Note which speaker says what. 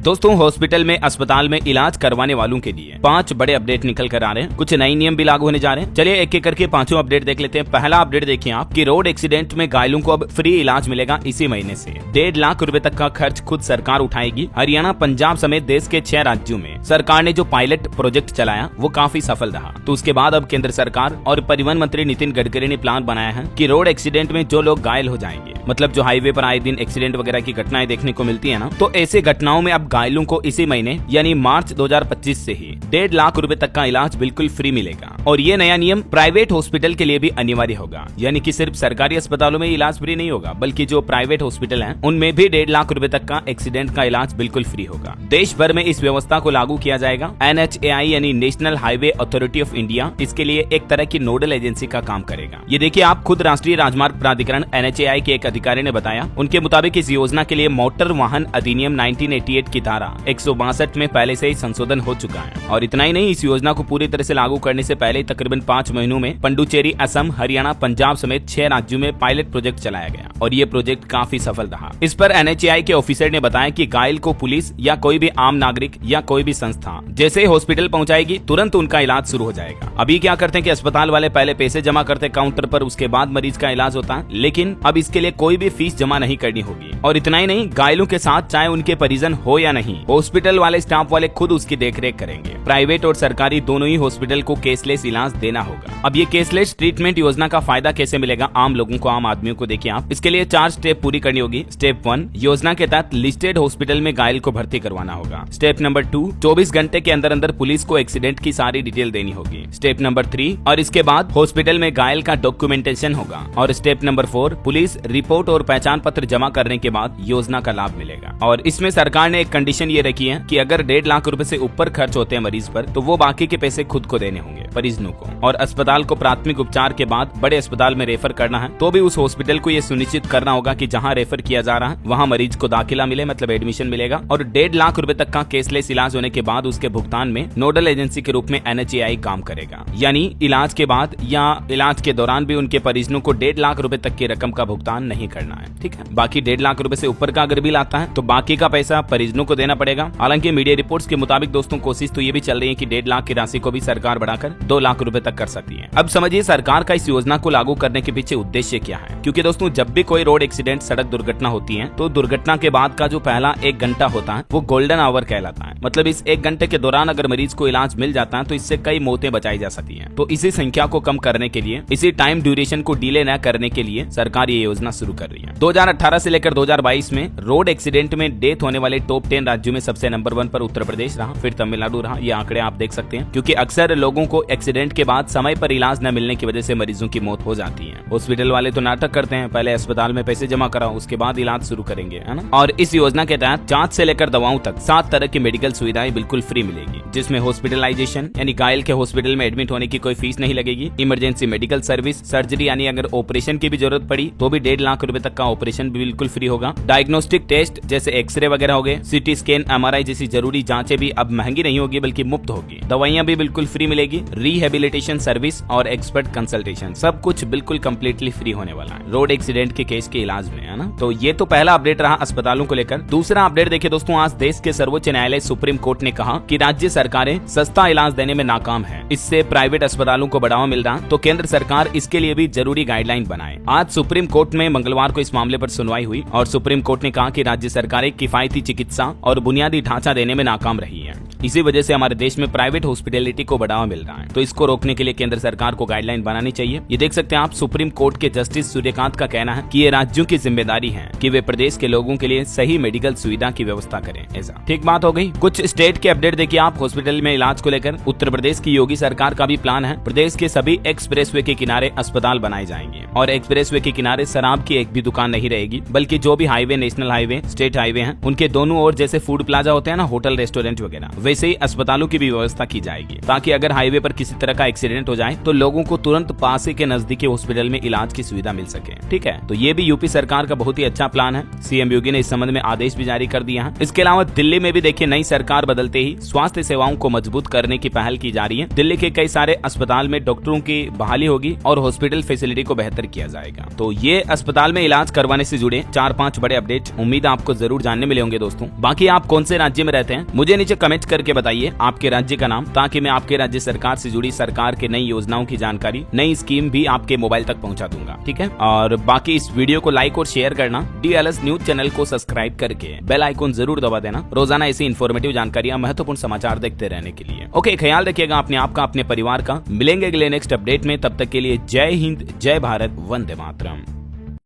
Speaker 1: दोस्तों हॉस्पिटल में अस्पताल में इलाज करवाने वालों के लिए 5 बड़े अपडेट निकल कर आ रहे हैं। कुछ नए नियम भी लागू होने जा रहे हैं। चलिए एक एक करके पांचों अपडेट देख लेते हैं। पहला अपडेट देखिए आप कि रोड एक्सीडेंट में घायलों को अब फ्री इलाज मिलेगा इसी महीने से। 1.5 लाख रुपए तक का खर्च खुद सरकार उठाएगी। हरियाणा, पंजाब समेत देश के 6 राज्यों में सरकार ने जो पायलट प्रोजेक्ट चलाया वो काफी सफल रहा। तो उसके बाद अब केंद्र सरकार और परिवहन मंत्री नितिन गडकरी ने प्लान बनाया है कि रोड एक्सीडेंट में जो लोग घायल हो जाएंगे, मतलब जो हाईवे पर आए दिन एक्सीडेंट वगैरह की घटनाएं देखने को मिलती है ना, तो ऐसे घटनाओं में अब घायलों को इसी महीने यानी मार्च 2025 से ही 1.5 लाख रुपए तक का इलाज बिल्कुल फ्री मिलेगा। और ये नया नियम प्राइवेट हॉस्पिटल के लिए भी अनिवार्य होगा, यानी कि सिर्फ सरकारी अस्पतालों में इलाज फ्री नहीं होगा, बल्कि जो प्राइवेट हॉस्पिटल हैं उनमें भी 1.5 लाख रुपए तक का एक्सीडेंट का इलाज बिल्कुल फ्री होगा। देश भर में इस व्यवस्था को लागू किया जाएगा। NHAI यानी national highway authority of India इसके लिए एक तरह की नोडल एजेंसी का काम करेगा। ये देखिए आप खुद राष्ट्रीय राजमार्ग प्राधिकरण NHAI के एक अधिकारी ने बताया। उनके मुताबिक इस योजना के लिए मोटर वाहन अधिनियम 1988 की धारा 162 में पहले से ही संशोधन हो चुका है। और इतना ही नहीं, इस योजना को पूरी तरह से लागू करने से पहले तकरीबन 5 महीनों में पुडुचेरी, असम, हरियाणा, पंजाब समेत 6 राज्यों में पायलट प्रोजेक्ट चलाया गया और ये प्रोजेक्ट काफी सफल रहा। इस पर NHAI के ऑफिसर ने बताया कि घायल को पुलिस या कोई भी आम नागरिक या कोई भी संस्था जैसे ही हॉस्पिटल पहुंचाएगी तुरंत उनका इलाज शुरू हो जाएगा। अभी क्या करते हैं कि अस्पताल वाले पहले पैसे जमा करते काउंटर पर, उसके बाद मरीज का इलाज होता है, लेकिन अब इसके लिए कोई भी फीस जमा नहीं करनी होगी। और इतना ही नहीं, घायलों के साथ चाहे उनके परिजन हो या नहीं, हॉस्पिटल वाले स्टाफ वाले खुद उसकी देखरेख करेंगे। प्राइवेट और सरकारी दोनों ही हॉस्पिटल को केसलेस इलाज देना होगा। अब ये केसलेस ट्रीटमेंट योजना का फायदा कैसे मिलेगा आम लोगों को, आम आदमियों को? देखिए आप, इसके लिए 4 स्टेप पूरी करनी होगी। स्टेप 1, योजना के तहत लिस्टेड हॉस्पिटल में घायल को भर्ती करवाना होगा। स्टेप नंबर 2, 24 घंटे के अंदर अंदर पुलिस को एक्सीडेंट की सारी डिटेल देनी होगी। स्टेप नंबर 3, और इसके बाद हॉस्पिटल में घायल का डॉक्यूमेंटेशन होगा। और स्टेप नंबर 4, पुलिस रिपोर्ट और पहचान पत्र जमा करने के बाद योजना का लाभ मिलेगा। और इसमें सरकार ने एक कंडीशन ये रखी है कि अगर 1.5 लाख रुपए से ऊपर खर्च होते हैं मरीज पर, तो वो बाकी के पैसे खुद को देने होंगे परिजनों को। और अस्पताल को प्राथमिक उपचार के बाद बड़े अस्पताल में रेफर करना है तो भी उस हॉस्पिटल को ये सुनिश्चित करना होगा कि जहां रेफर किया जा रहा है वहां मरीज को दाखिला मिले, मतलब एडमिशन मिलेगा। और 1.5 लाख रुपए तक का केसलेस इलाज होने के बाद उसके भुगतान में नोडल एजेंसी के रूप में NHAI काम करेगा। यानी इलाज के बाद या इलाज के दौरान भी उनके परिजनों को 1.5 लाख रुपए तक की रकम का भुगतान नहीं करना है, ठीक है। बाकी 1.5 लाख रुपए से ऊपर का अगर बिल आता है तो बाकी का पैसा परिजनों को देना पड़ेगा। हालांकि मीडिया रिपोर्ट्स के मुताबिक दोस्तों कोशिश तो ये भी चल रही है कि 1.5 लाख की राशि को भी सरकार बढ़ाकर 2 लाख रुपए तक कर सकती है। अब समझिए सरकार का इस योजना को लागू करने के पीछे उद्देश्य क्या है। क्योंकि दोस्तों जब भी कोई रोड एक्सीडेंट, सड़क दुर्घटना होती है तो दुर्घटना के बाद का जो पहला 1 घंटा होता है वो गोल्डन आवर कहलाता है। मतलब इस 1 घंटे के दौरान अगर मरीज को इलाज मिल जाता है तो इससे कई मौतें बचाई जा सकती हैं। तो इसी संख्या को कम करने के लिए, इसी टाइम ड्यूरेशन को डिले न करने के लिए सरकार ये योजना शुरू कर रही है। 2018 से लेकर 2022 में रोड एक्सीडेंट में डेथ होने वाले टॉप 10 राज्यों में सबसे नंबर 1 पर उत्तर प्रदेश रहा, फिर तमिलनाडु रहा। ये आंकड़े आप देख सकते हैं। क्योंकि अक्सर लोगों को एक्सीडेंट के बाद समय पर इलाज न मिलने की वजह से मरीजों की मौत हो जाती है। हॉस्पिटल वाले तो नाटक करते हैं, पहले अस्पताल में पैसे जमा कराओ उसके बाद इलाज शुरू करेंगे, है ना। और इस योजना के तहत जांच से लेकर दवाओं तक 7 तरह की मेडिकल सुविधाएं बिल्कुल फ्री मिलेगी, जिसमें हॉस्पिटलाइजेशन यानी घायल के हॉस्पिटल में एडमिट होने की कोई फीस नहीं लगेगी। इमरजेंसी मेडिकल सर्विस, सर्जरी यानी अगर ऑपरेशन की भी जरूरत पड़ी तो भी 1.5 लाख रुपए तक का ऑपरेशन भी बिल्कुल फ्री होगा। डायग्नोस्टिक टेस्ट जैसे एक्सरे वगैरह हो गए, CT स्कैन, MRI जैसी जरूरी जांचें भी अब महंगी नहीं होगी बल्कि मुफ्त होगी। दवाइयां भी बिल्कुल फ्री मिलेगी। रिहेबिलिटेशन सर्विस और एक्सपर्ट कंसल्टेशन सब कुछ बिल्कुल कम्प्लीटली फ्री होने वाला है रोड एक्सीडेंट के केस के इलाज में, है ना। तो ये तो पहला अपडेट रहा अस्पतालों को लेकर। दूसरा अपडेट देखिए दोस्तों, आज देश के सर्वोच्च न्यायालय सुप्रीम कोर्ट ने कहा कि राज्य सरकारें सस्ता इलाज देने में नाकाम है। इससे प्राइवेट अस्पतालों को बढ़ावा मिल रहा, तो केंद्र सरकार इसके लिए भी जरूरी गाइडलाइन बनाए। आज सुप्रीम कोर्ट में मंगलवार को इस मामले पर सुनवाई हुई और सुप्रीम कोर्ट ने कहा कि राज्य सरकारें किफायती चिकित्सा और बुनियादी ढांचा देने में नाकाम रही है। इसी वजह से हमारे देश में प्राइवेट हॉस्पिटैलिटी को बढ़ावा मिल रहा है। तो इसको रोकने के लिए केंद्र सरकार को गाइडलाइन बनानी चाहिए। ये देख सकते हैं आप, सुप्रीम कोर्ट के जस्टिस सूर्यकांत का कहना है कि ये राज्यों की जिम्मेदारी है कि वे प्रदेश के लोगों के लिए सही मेडिकल सुविधा की व्यवस्था करें। ऐसा ठीक बात हो गई। कुछ स्टेट के अपडेट देखिए आप हॉस्पिटल में इलाज को लेकर। उत्तर प्रदेश की योगी सरकार का भी प्लान है। प्रदेश के सभी एक्सप्रेसवे के किनारे अस्पताल बनाए जाएंगे और एक्सप्रेसवे के किनारे शराब की एक भी दुकान नहीं रहेगी, बल्कि जो भी highway, national highway, state highway हैं, उनके दोनों ओर जैसे फूड प्लाजा होते हैं ना, होटल, रेस्टोरेंट वगैरह, वैसे ही अस्पतालों की भी व्यवस्था की जाएगी, ताकि अगर हाईवे पर किसी तरह का एक्सीडेंट हो जाए तो लोगों को तुरंत पास के नजदीकी हॉस्पिटल में इलाज की सुविधा मिल सके। ठीक है, तो ये भी यूपी सरकार का बहुत ही अच्छा प्लान है। सीएम योगी ने इस संबंध में आदेश भी जारी कर दिया है। इसके अलावा दिल्ली में भी देखिए नई सरकार बदलते ही स्वास्थ्य सेवाओं को मजबूत करने की पहल की जा रही है। दिल्ली के कई सारे अस्पताल में डॉक्टरों की बहाली होगी और हॉस्पिटल फैसिलिटी को बेहतर किया जाएगा। तो ये अस्पताल में इलाज करवाने से जुड़े 4-5 बड़े अपडेट उम्मीद आपको जरूर जानने मिले होंगे दोस्तों। बाकी आप कौन से राज्य में रहते हैं मुझे नीचे कमेंट करके बताइए आपके राज्य का नाम, ताकि मैं आपके राज्य सरकार से जुड़ी सरकार के नई योजनाओं की जानकारी, नई स्कीम भी आपके मोबाइल तक पहुंचा दूंगा। ठीक है, और बाकी इस वीडियो को लाइक और शेयर करना, DLS न्यूज चैनल को सब्सक्राइब करके बेल आइकन जरूर दबा देना रोजाना ऐसी इन्फॉर्मेटिव जानकारियां, महत्वपूर्ण समाचार देखते रहने के लिए। ओके, ख्याल रखिएगा अपने आप का, अपने परिवार का। मिलेंगे अगले नेक्स्ट अपडेट में, तब तक के लिए जय हिंद, जय भारत, वंदे मातरम।